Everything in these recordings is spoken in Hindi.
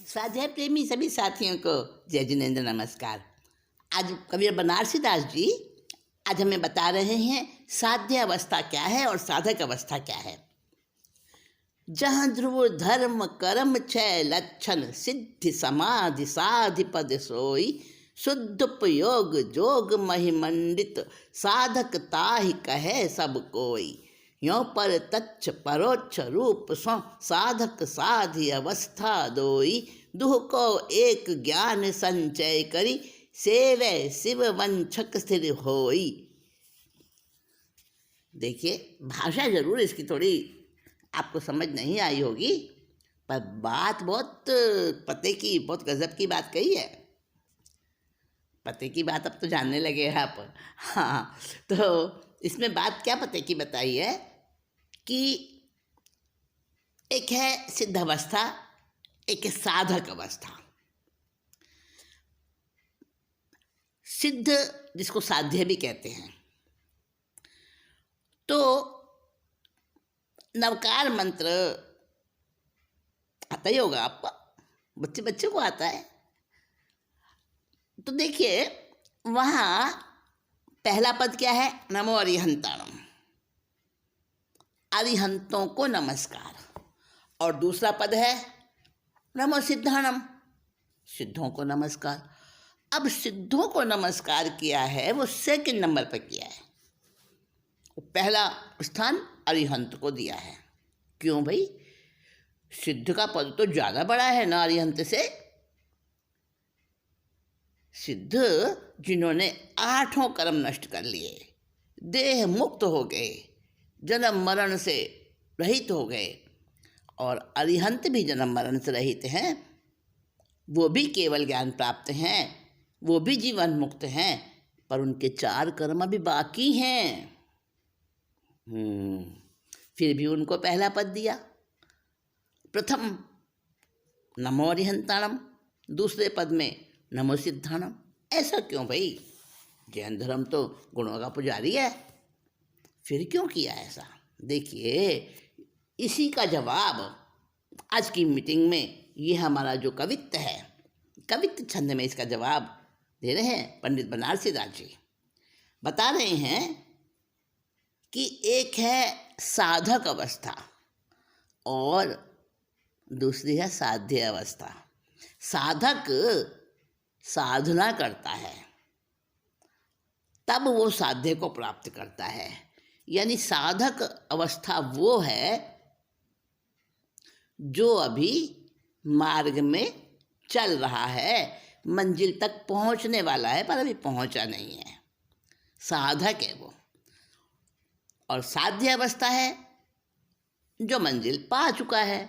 स्वाध्याय प्रेमी सभी साथियों को जय जिनेन्द्र नमस्कार। आज कबीर बनारसी दास जी आज हमें बता रहे हैं साध्य अवस्था क्या है और साधक अवस्था क्या है। जहाँ ध्रुव धर्म कर्म छय लक्षण सिद्धि समाधि साधि पद सोई शुद्धोपयोग जोग महिमंडित साधक ताहि कहे सब कोई। यों पर तच्छ परोक्ष रूप सो साधक साधि अवस्था दोई दुह को एक ज्ञान संचय करी सेवे शिव वंशक स्थिर होई। देखिए, भाषा जरूर इसकी थोड़ी आपको समझ नहीं आई होगी, पर बात बहुत पते की, बहुत गजब की बात कही है। पते की बात अब तो जानने लगे हैं आप। हाँ, तो इसमें बात क्या पते की बताई है कि एक है सिद्ध अवस्था, एक है साधक अवस्था। सिद्ध जिसको साध्य भी कहते हैं, तो नवकार मंत्र आता ही होगा आपको, बच्चे बच्चे को आता है। तो देखिए, वहाँ पहला पद क्या है? नमो अरिहंताणम, अरिहंतों को नमस्कार। और दूसरा पद है नमो सिद्धाणम, सिद्धों को नमस्कार। अब सिद्धों को नमस्कार किया है, वो सेकंड नंबर पर किया है। पहला स्थान अरिहंत को दिया है। क्यों भाई? सिद्ध का पद तो ज़्यादा बड़ा है ना अरिहंत से। सिद्ध जिन्होंने 8 कर्म नष्ट कर लिए, देह मुक्त हो गए, जन्म मरण से रहित हो गए, और अरिहंत भी जन्म मरण से रहित हैं, वो भी केवल ज्ञान प्राप्त हैं, वो भी जीवन मुक्त हैं, पर उनके 4 कर्म अभी बाकी हैं। फिर भी उनको पहला पद दिया। प्रथम नमो अरिहंताणम, दूसरे पद में नमो सिद्धाणम। ऐसा क्यों भाई? जैन धर्म तो गुणों का पुजारी है, फिर क्यों किया ऐसा? देखिए, इसी का जवाब आज की मीटिंग में ये हमारा जो कवित्त है, कवित्त छंद में इसका जवाब दे रहे हैं पंडित बनारसी दास जी। बता रहे हैं कि एक है साधक अवस्था और दूसरी है साध्य अवस्था। साधक साधना करता है, तब वो साध्य को प्राप्त करता है। यानी साधक अवस्था वो है जो अभी मार्ग में चल रहा है, मंजिल तक पहुंचने वाला है, पर अभी पहुंचा नहीं है, साधक है वो। और साध्य अवस्था है जो मंजिल पा चुका है,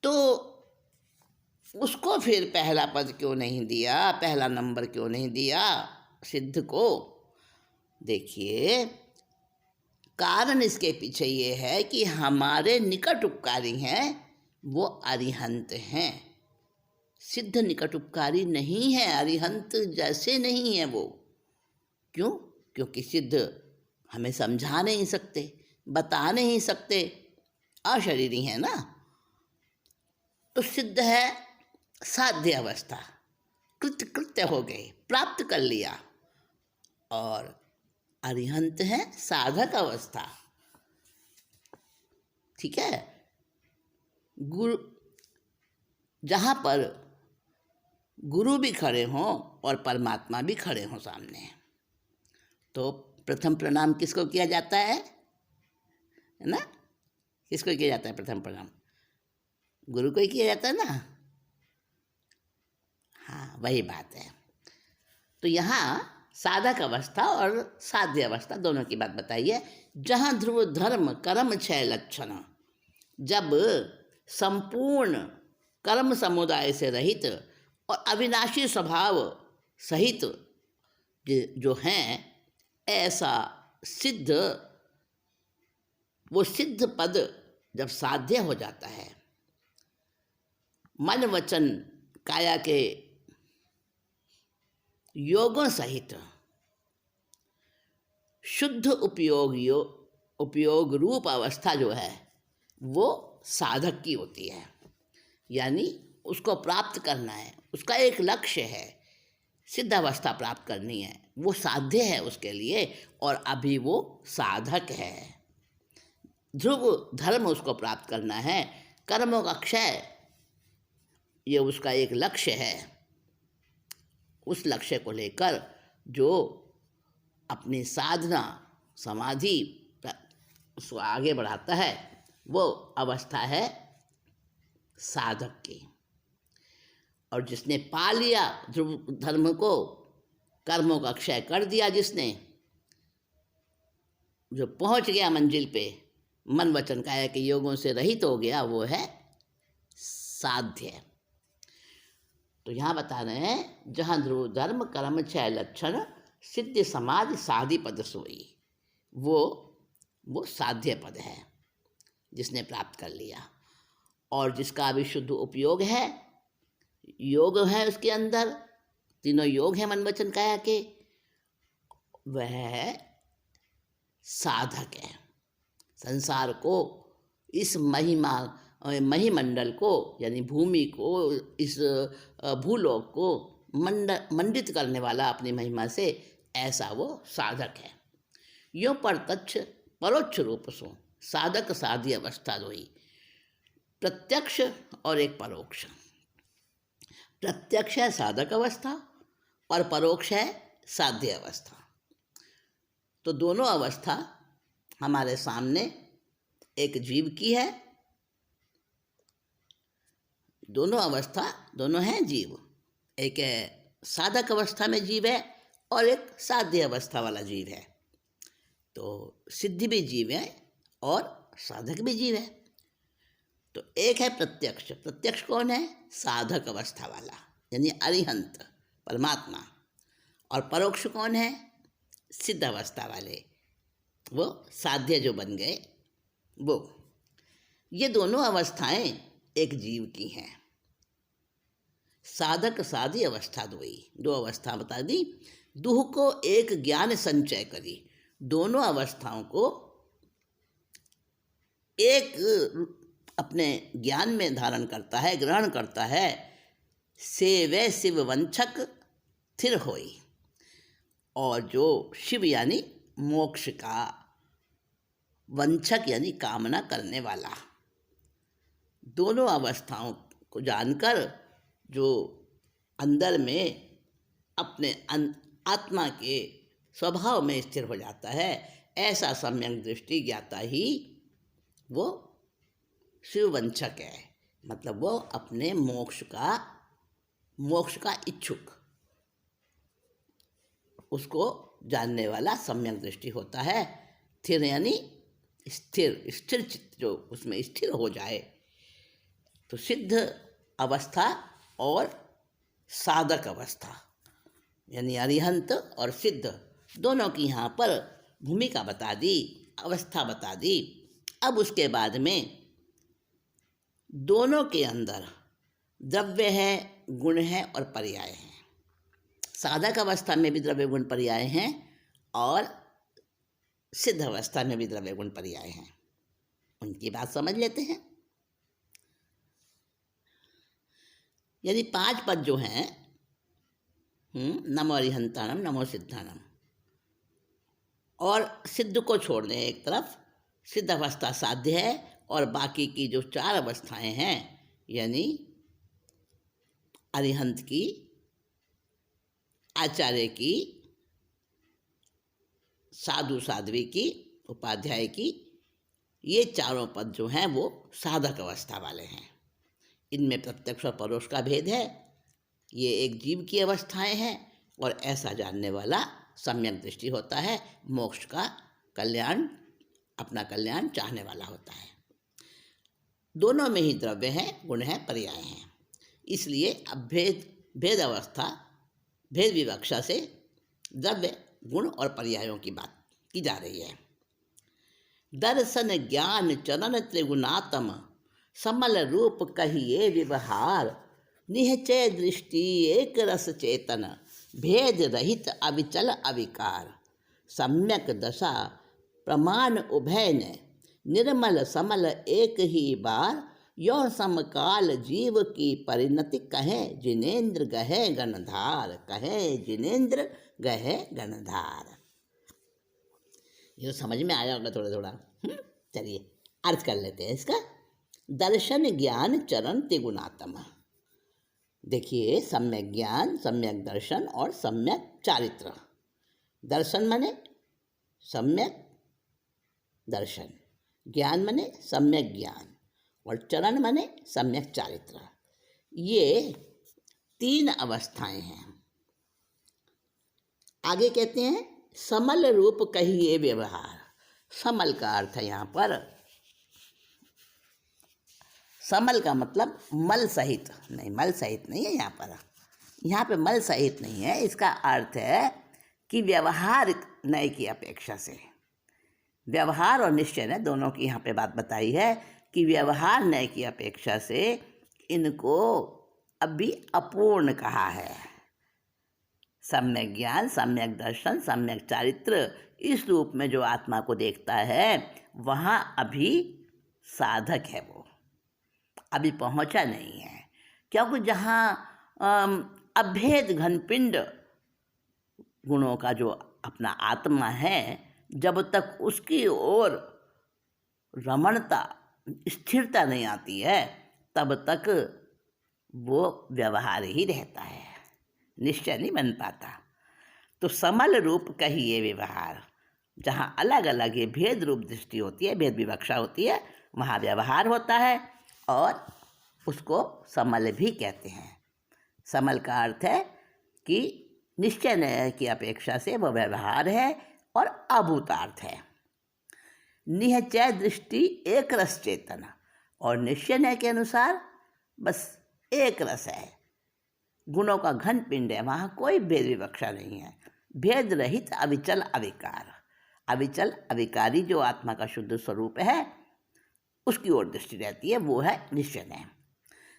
तो उसको फिर पहला पद क्यों नहीं दिया, पहला नंबर क्यों नहीं दिया सिद्ध को? देखिए, कारण इसके पीछे ये है कि हमारे निकट उपकारी हैं वो अरिहंत हैं। सिद्ध निकट उपकारी नहीं है, अरिहंत जैसे नहीं है वो। क्यों? क्योंकि सिद्ध हमें समझा नहीं सकते, बता नहीं सकते, अशरीरी है ना। तो सिद्ध है साध्य अवस्था, कृत्य हो गए, प्राप्त कर लिया। और अरिहंत है साधक अवस्था। ठीक है? गुरु, जहाँ पर गुरु भी खड़े हों और परमात्मा भी खड़े हों सामने, तो प्रथम प्रणाम किसको किया जाता है ना? किसको किया जाता है प्रथम प्रणाम? गुरु को ही किया जाता है ना। हाँ, वही बात है। तो यहाँ साधक अवस्था और साध्य अवस्था दोनों की बात बताई है। जहाँ ध्रुव धर्म कर्म छय लक्षण, जब संपूर्ण कर्म समुदाय से रहित और अविनाशी स्वभाव सहित जो हैं, ऐसा सिद्ध, वो सिद्ध पद जब साध्य हो जाता है, मन वचन काया के योगों सहित शुद्ध उपयोग रूप अवस्था जो है वो साधक की होती है। यानी उसको प्राप्त करना है, उसका एक लक्ष्य है, सिद्ध अवस्था प्राप्त करनी है, वो साध्य है उसके लिए, और अभी वो साधक है। ध्रुव धर्म उसको प्राप्त करना है, कर्मों का क्षय ये उसका एक लक्ष्य है। उस लक्ष्य को लेकर जो अपनी साधना समाधि उसको आगे बढ़ाता है, वो अवस्था है साधक की। और जिसने पा लिया ध्रुव धर्म को, कर्मों का क्षय कर दिया जिसने, जो पहुंच गया मंजिल पे, मन वचन काया के योगों से रहित हो गया, वो है साध्य। तो यहाँ बता रहे हैं, जहाँ ध्रुव धर्म कर्म क्षय लक्षण सिद्ध समाधि साधि पद सोई, वो साध्य पद है जिसने प्राप्त कर लिया। और जिसका अभी शुद्ध उपयोग है, योग है उसके अंदर, तीनों योग है मन वचन काया के, वह है साधक है। संसार को, इस महिमंडल को यानी भूमि को, इस भूलोक को मंडित करने वाला अपनी महिमा से, ऐसा वो साधक है। यो प्रत्यक्ष परोक्ष रूप सो साधक साध्य अवस्था दोई, प्रत्यक्ष और एक परोक्ष। प्रत्यक्ष है साधक अवस्था और परोक्ष है साध्य अवस्था। तो दोनों अवस्था हमारे सामने एक जीव की है, दोनों अवस्था दोनों हैं जीव। एक साधक अवस्था में जीव है और एक साध्य अवस्था वाला जीव है। तो सिद्धि भी जीव है और साधक भी जीव है। तो एक है प्रत्यक्ष। प्रत्यक्ष कौन है? साधक अवस्था वाला यानी अरिहंत परमात्मा। और परोक्ष कौन है? सिद्ध अवस्था वाले, वो साध्य जो बन गए वो। ये दोनों अवस्थाएं एक जीव की हैं। साधक साधी अवस्था दो अवस्था बता दी। दुह को एक ज्ञान संचय करी, दोनों अवस्थाओं को एक अपने ज्ञान में धारण करता है, ग्रहण करता है। से वे शिव वंचक थिर होई, और जो शिव यानी मोक्ष का, वंचक यानी कामना करने वाला, दोनों अवस्थाओं को जानकर जो अंदर में अपने आत्मा के स्वभाव में स्थिर हो जाता है, ऐसा सम्यक दृष्टि ज्ञाता ही वो शिववंचक है। मतलब वो अपने मोक्ष का इच्छुक, उसको जानने वाला सम्यक दृष्टि होता है। स्थिर यानी स्थिर चित्त जो उसमें स्थिर हो जाए। तो सिद्ध अवस्था और साधक अवस्था यानी अरिहंत और सिद्ध, दोनों की यहाँ पर भूमिका बता दी, अवस्था बता दी। अब उसके बाद में दोनों के अंदर द्रव्य है, गुण है और पर्याय हैं। साधक अवस्था में भी द्रव्य गुण पर्याय हैं और सिद्ध अवस्था में भी द्रव्य गुण पर्याय हैं। उनकी बात समझ लेते हैं। यदि 5 पद जो हैं, नमो अरिहंताणम, नमो सिद्धाणम, और सिद्ध को छोड़ दें एक तरफ, सिद्ध अवस्था साध्य है, और बाकी की जो 4 अवस्थाएं हैं यानी अरिहंत की, आचार्य की, साधु साध्वी की, उपाध्याय की, ये चारों पद जो हैं वो साधक अवस्था वाले हैं। इनमें प्रत्यक्ष और परोक्ष का भेद है। ये एक जीव की अवस्थाएं हैं और ऐसा जानने वाला सम्यक दृष्टि होता है, मोक्ष का कल्याण, अपना कल्याण चाहने वाला होता है। दोनों में ही द्रव्य है, गुण है, पर्याय हैं। इसलिए अब भेद अवस्था, भेद विवक्षा से द्रव्य, गुण और पर्यायों की बात की जा रही है। दर्शन ज्ञान चरण त्रिगुणात्म, समल रूप कहिए व्यवहार, निश्चय दृष्टि एक रस चेतन, भेद रहित अविचल अविकार, सम्यक दशा प्रमाण उभय ने, निर्मल समल एक ही बार, यो समकाल जीव की परिणति कहे जिनेन्द्र गहे गणधार, कहे जिनेन्द्र गहे गणधार। ये समझ में आया होगा थोड़ा थोड़ा। चलिए अर्थ कर लेते हैं इसका। दर्शन ज्ञान चरण त्रिगुणात्म। देखिए, सम्यक ज्ञान, सम्यक दर्शन और सम्यक चारित्र। दर्शन माने सम्यक दर्शन, ज्ञान माने सम्यक ज्ञान और चरण माने सम्यक चारित्र। ये 3 अवस्थाएं हैं। आगे कहते हैं समल रूप कहिए व्यवहार। समल का अर्थ है यहाँ पर, समल का मतलब मल सहित नहीं, मल सहित नहीं है यहाँ पे मल सहित नहीं है। इसका अर्थ है कि व्यवहार नय की अपेक्षा से, व्यवहार और निश्चय ने दोनों की यहाँ पे बात बताई है कि व्यवहार नय की अपेक्षा से इनको अभी अपूर्ण कहा है। सम्यक ज्ञान, सम्यक दर्शन, सम्यक चारित्र, इस रूप में जो आत्मा को देखता है वहाँ अभी साधक है, वो अभी पहुँचा नहीं है। क्योंकि जहाँ अभेद घनपिंड गुणों का जो अपना आत्मा है, जब तक उसकी ओर रमणता, स्थिरता नहीं आती है, तब तक वो व्यवहार ही रहता है, निश्चय नहीं बन पाता। तो समल रूप कहिए व्यवहार, जहाँ अलग अलग ये भेद रूप दृष्टि होती है, भेद विवक्षा होती है, वहाँ व्यवहार होता है और उसको समल भी कहते हैं। समल का अर्थ है कि निश्चय न्याय की अपेक्षा से वह व्यवहार है और अभूतार्थ है। निश्चय दृष्टि एक रस चेतन और निश्चय न्याय के अनुसार बस एक रस है, गुणों का घन पिंड है, वहाँ कोई भेद विवक्षा नहीं है। भेद रहित अविचल अविकार, अविचल अविकारी जो आत्मा का शुद्ध स्वरूप है उसकी ओर दृष्टि रहती है, वो है निश्चय न्याय।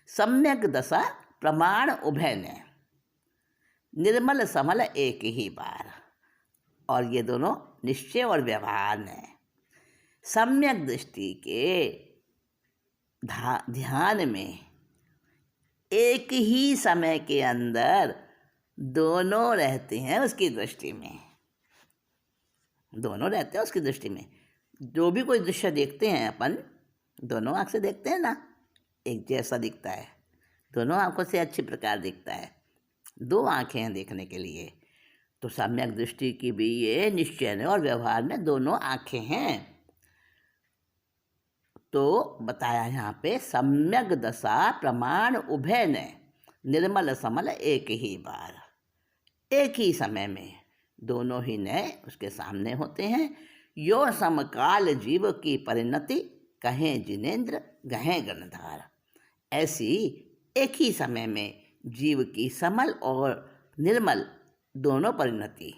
सम्यक दशा प्रमाण उभय ने, निर्मल समल एक ही बार, और ये दोनों निश्चय और व्यवहार ने सम्यक दृष्टि के ध्यान में एक ही समय के अंदर दोनों रहते हैं उसकी दृष्टि में, दोनों रहते हैं उसकी दृष्टि में। जो भी कोई दृश्य देखते हैं अपन, दोनों आँख से देखते हैं ना, एक जैसा दिखता है, दोनों आँखों से अच्छी प्रकार दिखता है, 2 आँखें हैं देखने के लिए। तो सम्यक दृष्टि की भी ये निश्चय ने और व्यवहार में दोनों आँखें हैं। तो बताया यहाँ पे सम्यक दशा प्रमाण उभय ने, निर्मल समल एक ही बार, एक ही समय में दोनों ही नए उसके सामने होते हैं। यो समकाल जीव की परिणति कहें जिनेन्द्र गहें गणधार। ऐसी एक ही समय में जीव की समल और निर्मल दोनों परिणति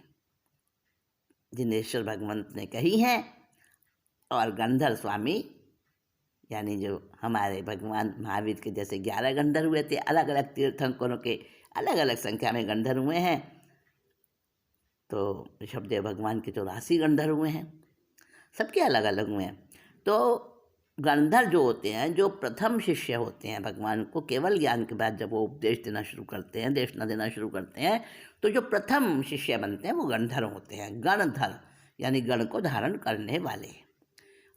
जिनेश्वर भगवंत ने कही है। और गंधर स्वामी यानी जो हमारे भगवान महावीर के जैसे 11 गंधर हुए थे, अलग अलग तीर्थंकरों के अलग अलग संख्या में गंधर हुए हैं। तो ऋषभदेव भगवान के 84 गंधर हुए हैं, सबके अलग अलग हुए हैं। तो गंधर जो होते हैं, जो प्रथम शिष्य होते हैं भगवान को, केवल ज्ञान के बाद जब वो उपदेश देना शुरू करते हैं, देशना देना शुरू करते हैं, तो जो प्रथम शिष्य बनते हैं वो गणधर होते हैं। गणधर यानी गण को धारण करने वाले।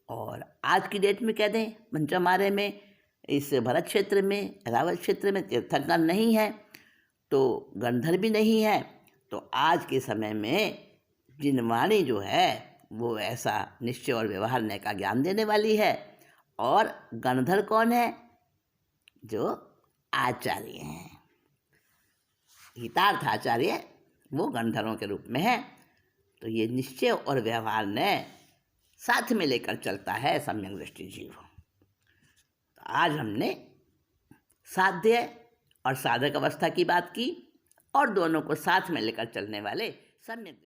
और आज की डेट में कह दें, पंचमारे में, इस भरत क्षेत्र में, रावत क्षेत्र में तीर्थंकर नहीं है, तो गणधर भी नहीं है। तो आज के समय में जिनवाणी जो है वो ऐसा निश्चय और व्यवहार नय का ज्ञान देने वाली है। और गणधर कौन है? जो आचार्य हैं, हितार्थ आचार्य, वो गणधरों के रूप में है। तो ये निश्चय और व्यवहार ने साथ में लेकर चलता है सम्यक दृष्टि जीव। तो आज हमने साध्य और साधक अवस्था की बात की और दोनों को साथ में लेकर चलने वाले सम्यक